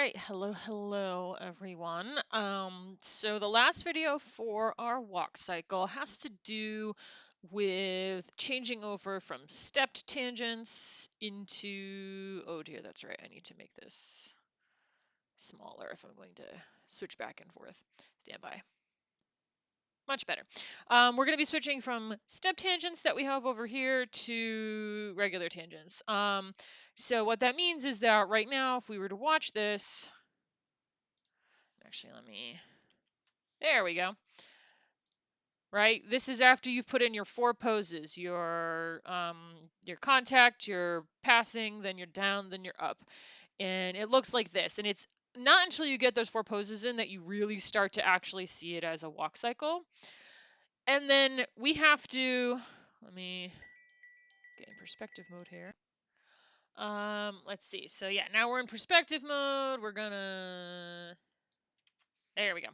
right, hello everyone. So the last video for our walk cycle has to do with changing over from stepped tangents into, oh dear, that's right, I need to make this smaller if I'm going to switch back and forth. Stand by. Much better. We're going to be switching from step tangents that we have over here to regular tangents. So what that means is that right now, if we were to watch this, actually, there we go. Right? This is after you've put in your four poses, your contact, your passing, then you're down, then you're up. And it looks like this. And it's not until you get those four poses in that you really start to actually see it as a walk cycle. And then we have to, let me get in perspective mode here. Let's see. So yeah, now we're in perspective mode. We're gonna, there we go.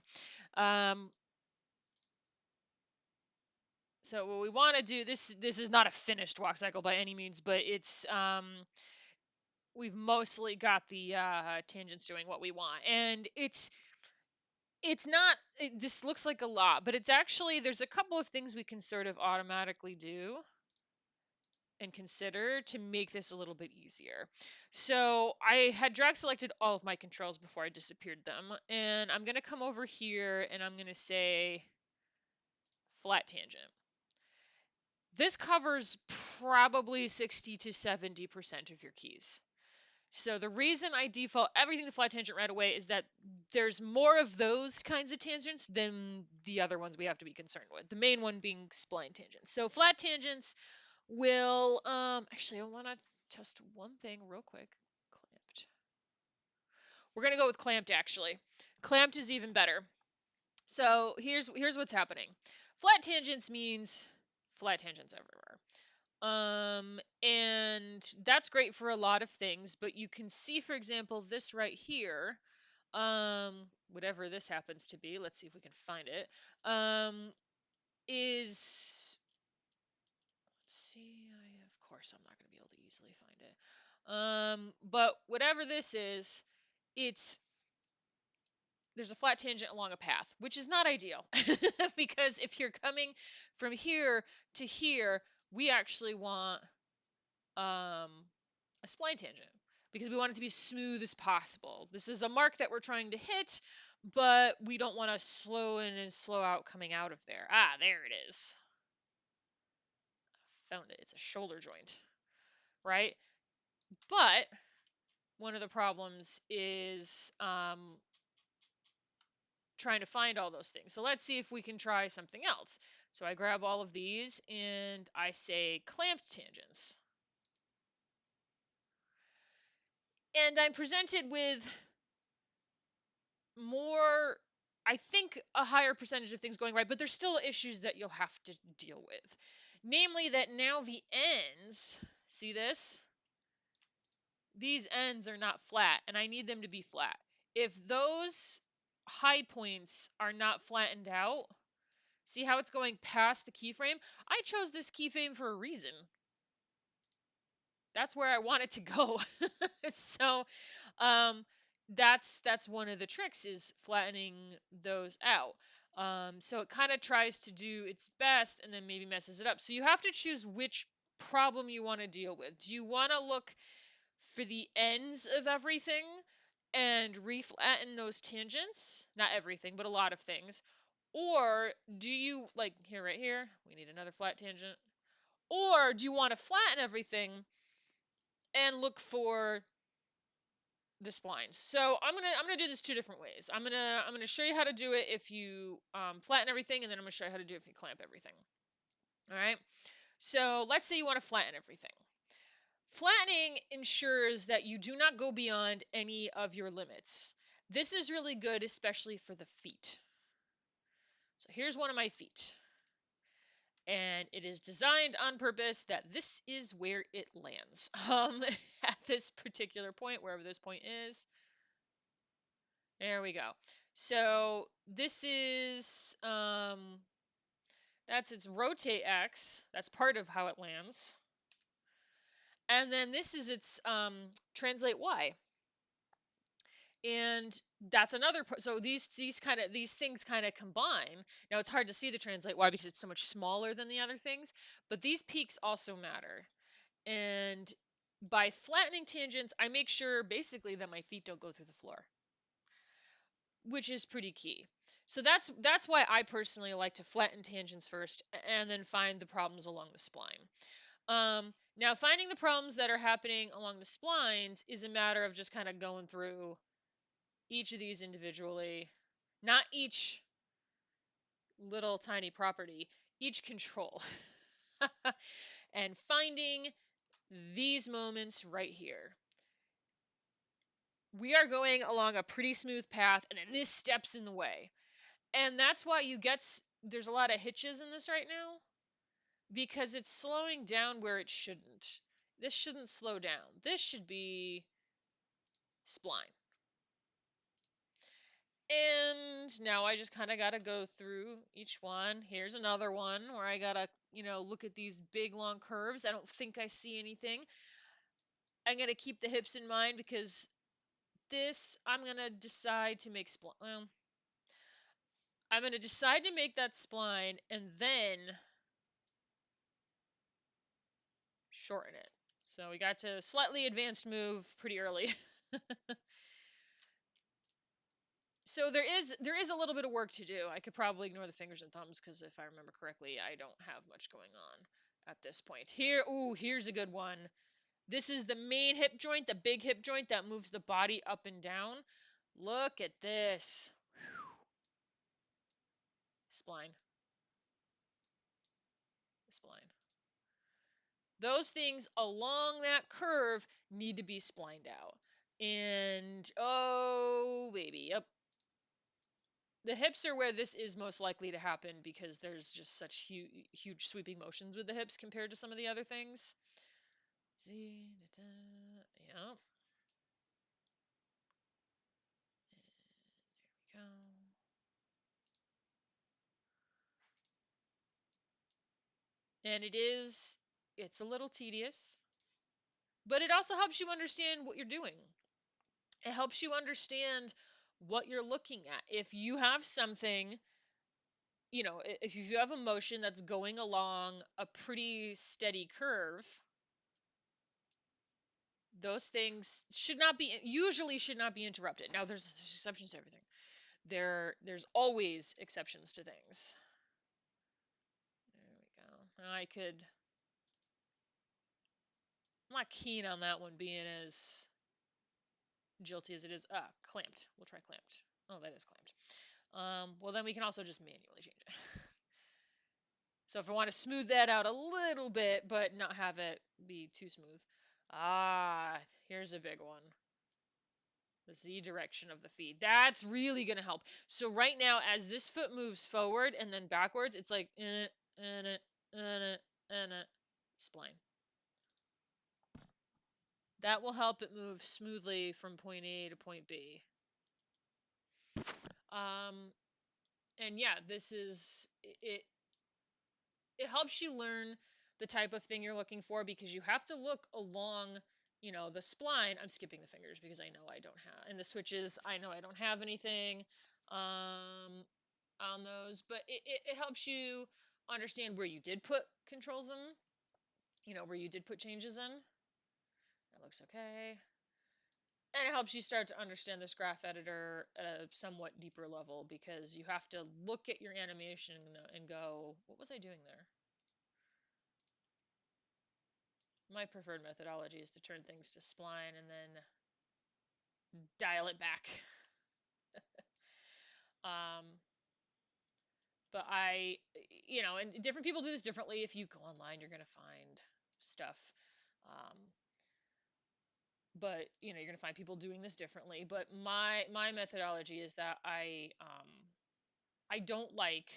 So what we want to do, this is not a finished walk cycle by any means, but it's we've mostly got the tangents doing what we want, and it's not this looks like a lot, but it's actually there's a couple of things we can sort of automatically do and consider to make this a little bit easier. So I had drag selected all of my controls before I disappeared them, and I'm gonna come over here and I'm gonna say flat tangent. This covers probably 60 to 70% of your keys. So the reason I default everything to flat tangent right away is that there's more of those kinds of tangents than the other ones we have to be concerned with. The main one being spline tangents. So flat tangents will actually I want to test one thing real quick. Clamped. We're going to go with clamped actually. Clamped is even better. So here's what's happening. Flat tangents means flat tangents everywhere. And that's great for a lot of things, but you can see, for example, this right here, whatever this happens to be, let's see if we can find it, is, let's see, of course, I'm not going to be able to easily find it. But whatever this is, there's a flat tangent along a path, which is not ideal because if you're coming from here to here, we actually want um, a spline tangent because we want it to be smooth as possible. This is a mark that we're trying to hit, but we don't want to slow in and slow out coming out of there. Ah, there it is. Found it. It's a shoulder joint, right? But one of the problems is trying to find all those things. So let's see if we can try something else. So I grab all of these and I say clamped tangents. And I'm presented with more, I think, a higher percentage of things going right, but there's still issues that you'll have to deal with. Namely, that now the ends, see this? These ends are not flat, and I need them to be flat. If those high points are not flattened out, see how it's going past the keyframe? I chose this keyframe for a reason. That's where I want it to go. So that's one of the tricks is flattening those out. So it kind of tries to do its best and then maybe messes it up. So you have to choose which problem you want to deal with. Do you want to look for the ends of everything and reflatten those tangents? Not everything, but a lot of things. Or do you, like here, right here, we need another flat tangent. Or do you want to flatten everything and look for the splines? So I'm gonna do this two different ways. I'm gonna show you how to do it if you flatten everything, and then I'm gonna show you how to do it if you clamp everything. All right. So let's say you want to flatten everything. Flattening ensures that you do not go beyond any of your limits. This is really good, especially for the feet. So here's one of my feet. And it is designed on purpose that this is where it lands. At this particular point, wherever this point is. There we go. So this is, that's its rotate X. That's part of how it lands. And then this is its translate Y. And that's another so these things kind of combine. Now it's hard to see the translate. Why? Because it's so much smaller than the other things, but these peaks also matter. And by flattening tangents, I make sure basically that my feet don't go through the floor, which is pretty key. So that's why I personally like to flatten tangents first and then find the problems along the spline. Now finding the problems that are happening along the splines is a matter of just kind of going through each of these individually, not each little tiny property, each control, and finding these moments right here. We are going along a pretty smooth path, and then this steps in the way. And that's why there's a lot of hitches in this right now, because it's slowing down where it shouldn't. This shouldn't slow down. This should be spline. And now I just kind of got to go through each one. Here's another one where I got to, look at these big long curves. I don't think I see anything. I'm going to keep the hips in mind because I'm going to decide to make spline. Well, I'm going to decide to make that spline and then shorten it. So we got to slightly advanced move pretty early. So there is a little bit of work to do. I could probably ignore the fingers and thumbs because if I remember correctly, I don't have much going on at this point. Here's a good one. This is the main hip joint, the big hip joint that moves the body up and down. Look at this. Spline. Spline. Those things along that curve need to be splined out. And oh baby, yep, the hips are where this is most likely to happen because there's just such huge sweeping motions with the hips compared to some of the other things. Yeah. There we go. And it's a little tedious, but it also helps you understand what you're doing. It helps you understand what you're looking at. If you have something, if you have a motion that's going along a pretty steady curve, those things usually should not be interrupted. Now there's exceptions to everything. There's always exceptions to things. There we go. I'm not keen on that one being as jilty as it is. Clamped. We'll try clamped. Oh, that is clamped. Well, then we can also just manually change it. So if I want to smooth that out a little bit, but not have it be too smooth. Here's a big one. The Z direction of the feet. That's really going to help. So right now, as this foot moves forward and then backwards, it's like, spline. That will help it move smoothly from point A to point B. And yeah, this is it. It helps you learn the type of thing you're looking for because you have to look along, the spline. I'm skipping the fingers because I know I don't have, and the switches, I know I don't have anything on those, but it helps you understand where you did put controls in, where you did put changes in. That looks okay. And it helps you start to understand this graph editor at a somewhat deeper level because you have to look at your animation and go, what was I doing there? My preferred methodology is to turn things to spline and then dial it back. um, but and different people do this differently. If you go online, you're going to find stuff. Um, but you're going to find people doing this differently. But my methodology is that I don't like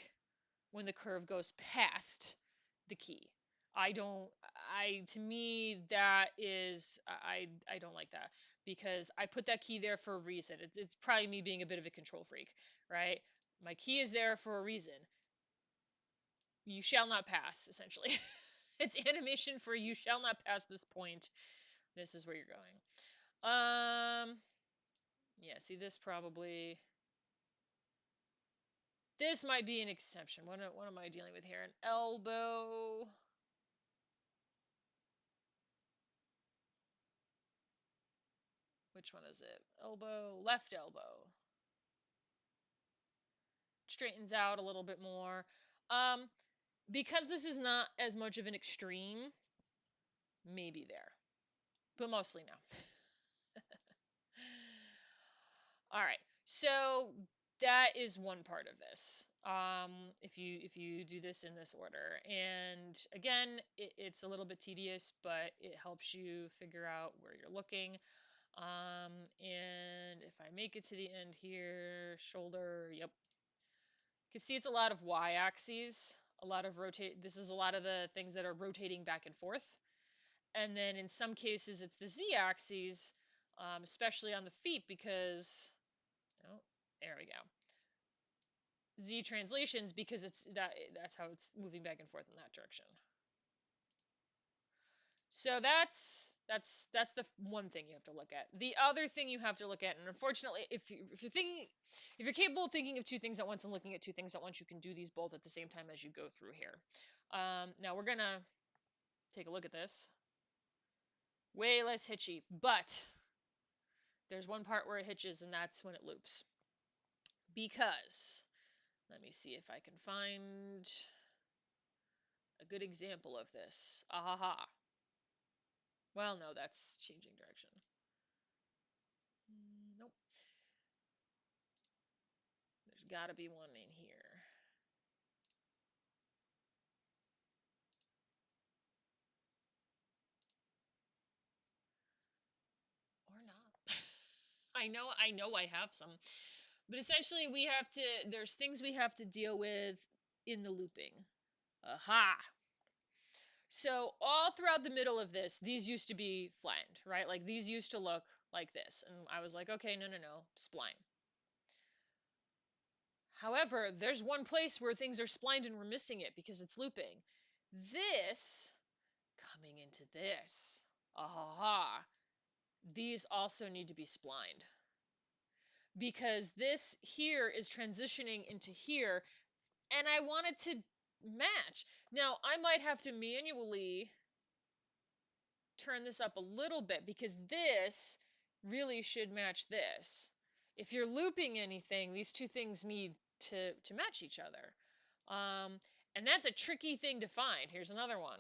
when the curve goes past the key. I don't I to me that is I don't like that because I put that key there for a reason. It's probably me being a bit of a control freak, right? My key is there for a reason. You shall not pass, essentially. It's animation for you shall not pass this point. This is where you're going. Yeah, see this probably, this might be an exception. What am I dealing with here? An elbow. Which one is it? Elbow, left elbow. Straightens out a little bit more. Because this is not as much of an extreme, maybe there, but mostly no. All right, so that is one part of this. If you do this in this order, and again, it's a little bit tedious, but it helps you figure out where you're looking. And if I make it to the end here, shoulder, yep. You can see it's a lot of y-axes, a lot of rotate. This is a lot of the things that are rotating back and forth. And then in some cases, it's the z-axes, especially on the feet, because, oh, there we go. Z translations, because that's how it's moving back and forth in that direction. So that's the one thing you have to look at. The other thing you have to look at, and unfortunately, if you're capable of thinking of two things at once and looking at two things at once, you can do these both at the same time as you go through here. Now we're gonna take a look at this. Way less hitchy, but there's one part where it hitches, and that's when it loops. Because, let me see if I can find a good example of this. Ahaha. Well, no, that's changing direction. Nope. There's got to be one in here. Or not. I know I have some. But essentially there's things we have to deal with in the looping. Aha. So all throughout the middle of this, these used to be flattened, right? Like these used to look like this. And I was like, okay, no, spline. However, there's one place where things are splined and we're missing it because it's looping. This coming into this. Aha. These also need to be splined. Because this here is transitioning into here, and I want it to match. Now, I might have to manually turn this up a little bit because this really should match this. If you're looping anything, these two things need to match each other. And that's a tricky thing to find. Here's another one.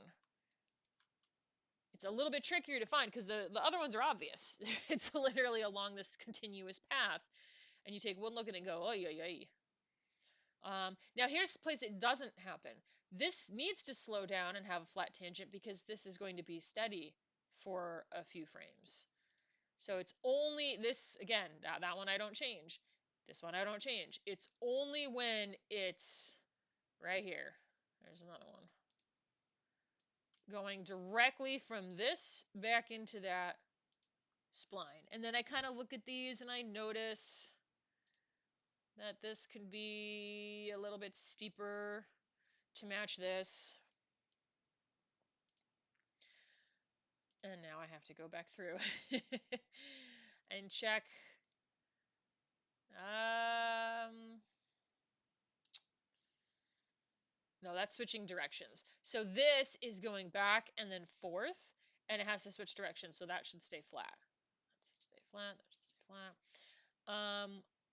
It's a little bit trickier to find because the other ones are obvious. It's literally along this continuous path. And you take one look at it and go, oh, yeah. Now here's a place it doesn't happen. This needs to slow down and have a flat tangent because this is going to be steady for a few frames. So it's only this, again, that one I don't change. This one I don't change. It's only when it's right here. There's another one. Going directly from this back into that spline. And then I kind of look at these and I notice that this could be a little bit steeper to match this. And now I have to go back through and check. No, that's switching directions. So this is going back and then forth, and it has to switch directions, so that should stay flat. That should stay flat. That should stay flat.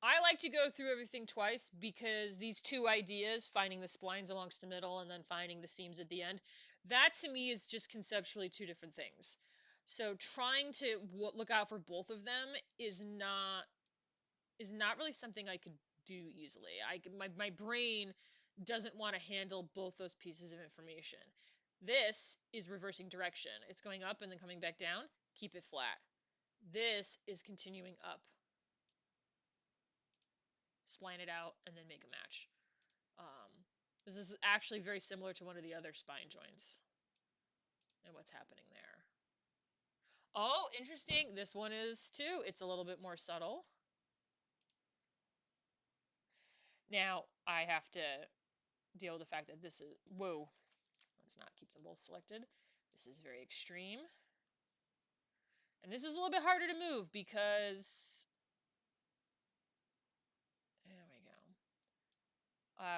I like to go through everything twice because these two ideas, finding the splines alongst the middle and then finding the seams at the end, that to me is just conceptually two different things. So trying to look out for both of them is not really something I could do easily. My brain doesn't want to handle both those pieces of information. This is reversing direction. It's going up and then coming back down. Keep it flat. This is continuing up. Spline it out and then make a match. This is actually very similar to one of the other spine joints and what's happening there. Oh, interesting. This one is too. It's a little bit more subtle. Now, I have to deal with the fact that this is, whoa, let's not keep them both selected. This is very extreme. And this is a little bit harder to move because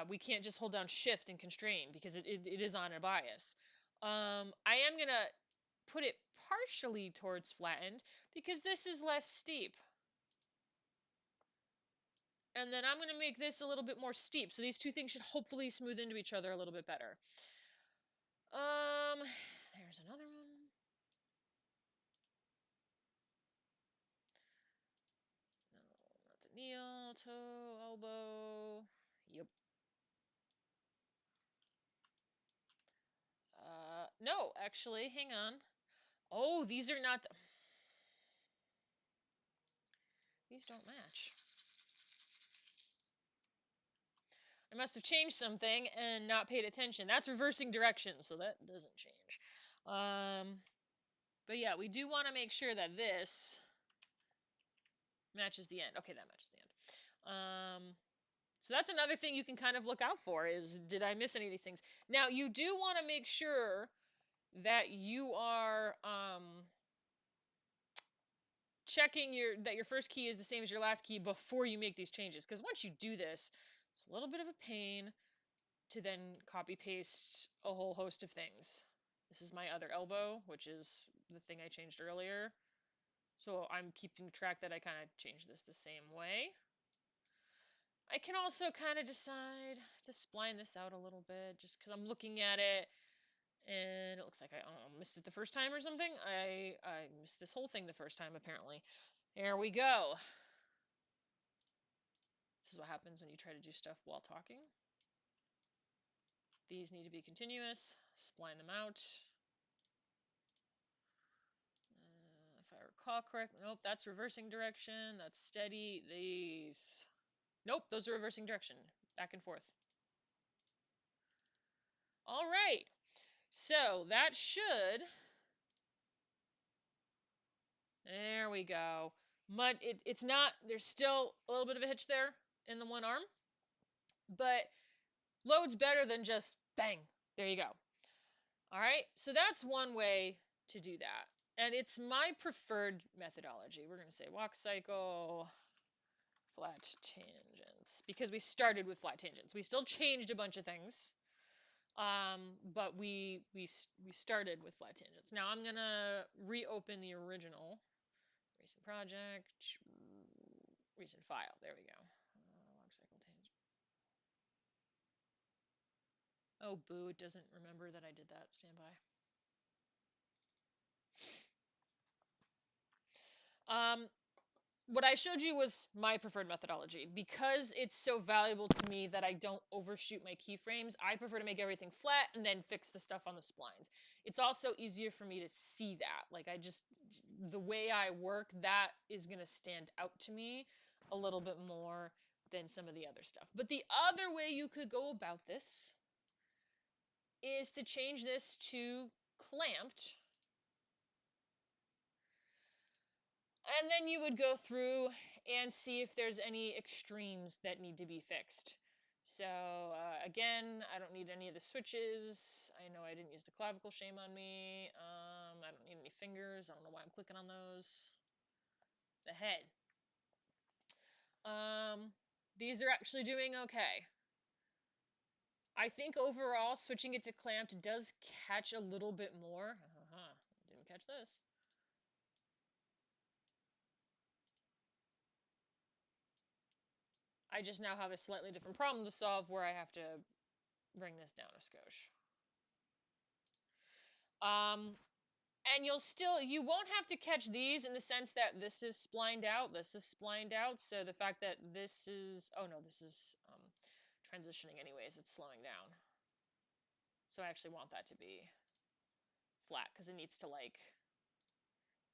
We can't just hold down shift and constrain because it is on a bias. I am going to put it partially towards flattened because this is less steep. And then I'm going to make this a little bit more steep. So these two things should hopefully smooth into each other a little bit better. There's another one. No, not the kneel, toe, elbow. Yep. No, actually, hang on. Oh, these are not. These don't match. I must have changed something and not paid attention. That's reversing direction, so that doesn't change. But yeah, we do want to make sure that this matches the end. Okay, that matches the end. So that's another thing you can kind of look out for is, did I miss any of these things? Now, you do want to make sure that you are checking that your first key is the same as your last key before you make these changes. Because once you do this, it's a little bit of a pain to then copy paste a whole host of things. This is my other elbow, which is the thing I changed earlier. So I'm keeping track that I kind of changed this the same way. I can also kind of decide to spline this out a little bit just because I'm looking at it and it looks like I missed it the first time or something. I missed this whole thing the first time apparently. There we go. This is what happens when you try to do stuff while talking. These need to be continuous. Spline them out. If I recall correct, nope, that's reversing direction. That's steady. These, nope, those are reversing direction. Back and forth. All right. So that should. There we go. It's not. There's still a little bit of a hitch there in the one arm, but load's better than just bang. There you go. All right. So that's one way to do that. And it's my preferred methodology. We're going to say walk cycle, flat tangents, because we started with flat tangents. We still changed a bunch of things, but we started with flat tangents. Now I'm going to reopen the original recent project, recent file. There we go. Walk cycle tangent. Oh, boo, it doesn't remember that I did that. Stand by. What I showed you was my preferred methodology. Because it's so valuable to me that I don't overshoot my keyframes, I prefer to make everything flat and then fix the stuff on the splines. It's also easier for me to see that. Like, the way I work, that is going to stand out to me a little bit more than some of the other stuff. But the other way you could go about this is to change this to clamped. And then you would go through and see if there's any extremes that need to be fixed. So again, I don't need any of the switches. I know I didn't use the clavicle, shame on me. I don't need any fingers. I don't know why I'm clicking on those. The head. These are actually doing okay. I think overall, switching it to clamped does catch a little bit more. Didn't catch this. I just now have a slightly different problem to solve where I have to bring this down a skosh. And you won't have to catch these in the sense that this is splined out, this is splined out. So the fact that this is, oh no, this is transitioning anyways, it's slowing down. So I actually want that to be flat because it needs to like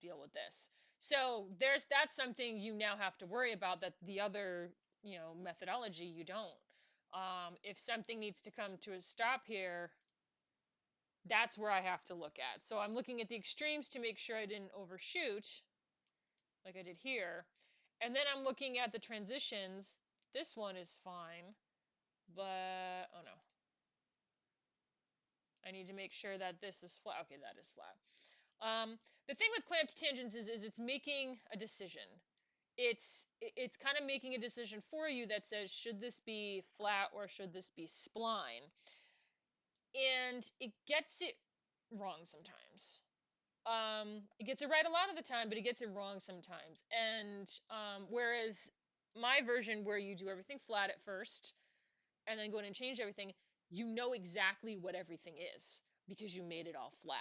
deal with this. So that's something you now have to worry about that the other, methodology you don't. If something needs to come to a stop here, that's where I have to look at. So I'm looking at the extremes to make sure I didn't overshoot like I did here. And then I'm looking at the transitions. This one is fine, but oh no. I need to make sure that this is flat. Okay, that is flat. The thing with clamped tangents is it's making a decision. it's kind of making a decision for you that says, should this be flat or should this be spline? And it gets it wrong sometimes. It gets it right a lot of the time, but it gets it wrong sometimes. And whereas my version, where you do everything flat at first and then go in and change everything, you know exactly what everything is because you made it all flat.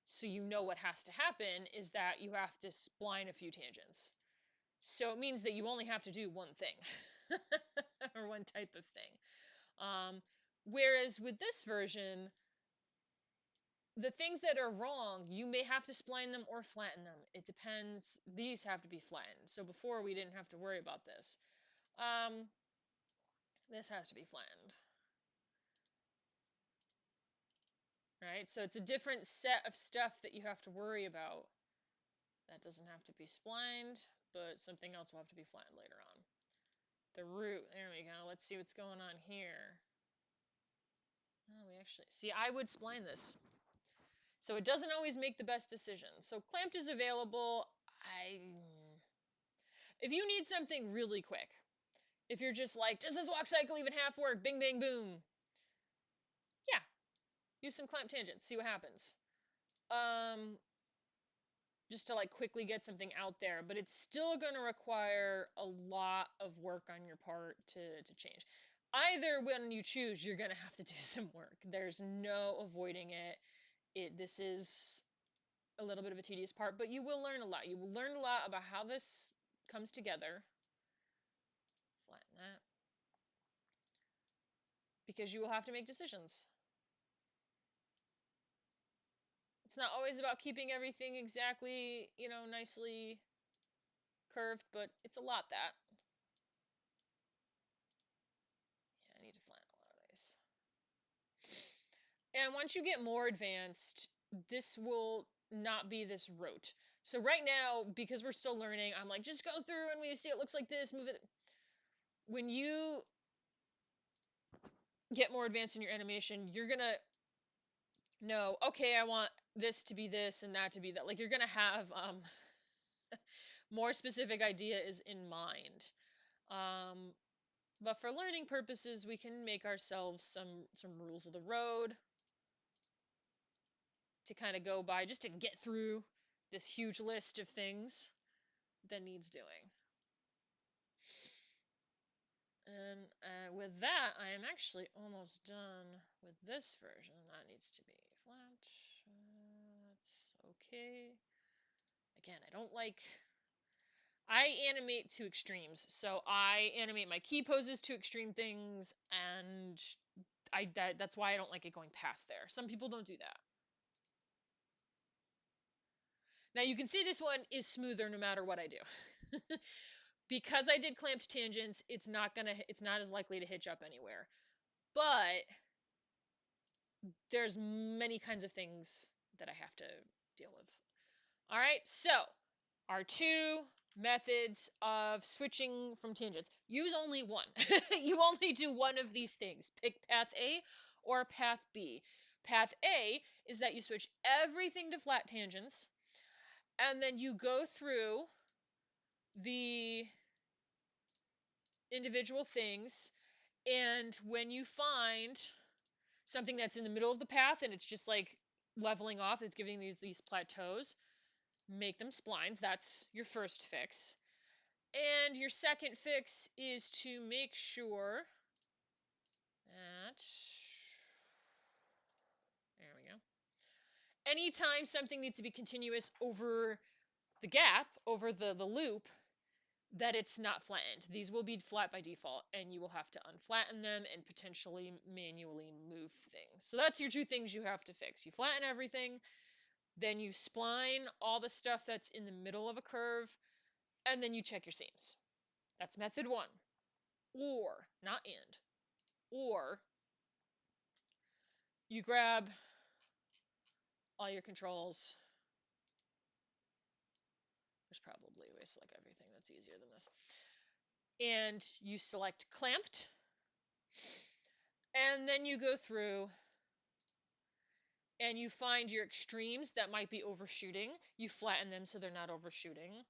So you know what has to happen is that you have to spline a few tangents. So it means that you only have to do one thing or one type of thing. Um, Whereas with this version, the things that are wrong, you may have to spline them or flatten them. It depends. These have to be flattened. So before we didn't have to worry about this. Um, this has to be flattened. Right? So it's a different set of stuff that you have to worry about. That doesn't have to be splined, but something else will have to be flattened later on. The root, there we go. Let's see what's going on here. Oh, we actually, see, I would spline this. So it doesn't always make the best decision. So clamped is available. If you need something really quick, if you're just like, does this walk cycle even half work? Bing, bang, boom. Yeah, use some clamp tangents, see what happens. Um, just to like quickly get something out there, but it's still going to require a lot of work on your part to change. Either when you choose, you're going to have to do some work. There's no avoiding it. This is a little bit of a tedious part, but you will learn a lot. You will learn a lot about how this comes together. Flatten that. Because you will have to make decisions. It's not always about keeping everything exactly, nicely curved, but it's a lot that. Yeah, I need to flatten a lot of these. And once you get more advanced, this will not be this rote. So right now, because we're still learning, I'm like, just go through and when you see it looks like this, move it. When you get more advanced in your animation, you're gonna know, okay, I want this to be this and that to be that. Like you're gonna have more specific ideas in mind. Um, but for learning purposes, we can make ourselves some rules of the road to kind of go by, just to get through this huge list of things that needs doing. And with that, I am actually almost done with this version. That needs to be flat. That's okay. Again, I animate to extremes. So I animate my key poses to extreme things, and that's why I don't like it going past there. Some people don't do that. Now you can see this one is smoother no matter what I do. Because I did clamped tangents, it's not as likely to hitch up anywhere. But there's many kinds of things that I have to deal with. All right, so our two methods of switching from tangents. Use only one. You only do one of these things. Pick path A or path B. Path A is that you switch everything to flat tangents, and then you go through the individual things, and when you find something that's in the middle of the path and it's just like leveling off, it's giving these plateaus, make them splines. That's your first fix. And your second fix is to make sure that, there we go. Anytime something needs to be continuous over the gap, over the loop, that it's not flattened. These will be flat by default, and you will have to unflatten them and potentially manually move things. So that's your two things you have to fix. You flatten everything, then you spline all the stuff that's in the middle of a curve, and then you check your seams. That's method one. Or, not and, or you grab all your controls. There's probably a way to select everything that's easier than this. And you select clamped. And then you go through and you find your extremes that might be overshooting. You flatten them so they're not overshooting.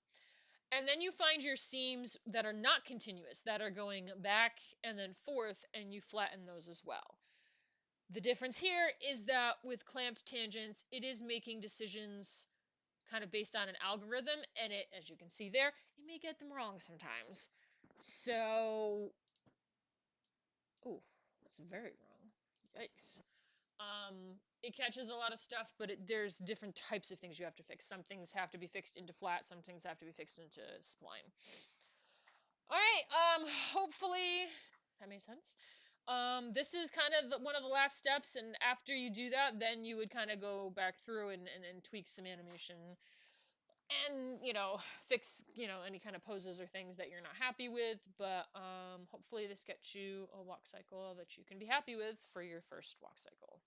And then you find your seams that are not continuous, that are going back and then forth, and you flatten those as well. The difference here is that with clamped tangents, it is making decisions kind of based on an algorithm, and it, as you can see there, it may get them wrong sometimes. So, oh, that's very wrong. Yikes. It catches a lot of stuff, but there's different types of things you have to fix. Some things have to be fixed into flat, some things have to be fixed into spline. All right, hopefully that made sense. This is kind of one of the last steps, and after you do that, then you would kind of go back through and tweak some animation and, fix, any kind of poses or things that you're not happy with. But hopefully this gets you a walk cycle that you can be happy with for your first walk cycle.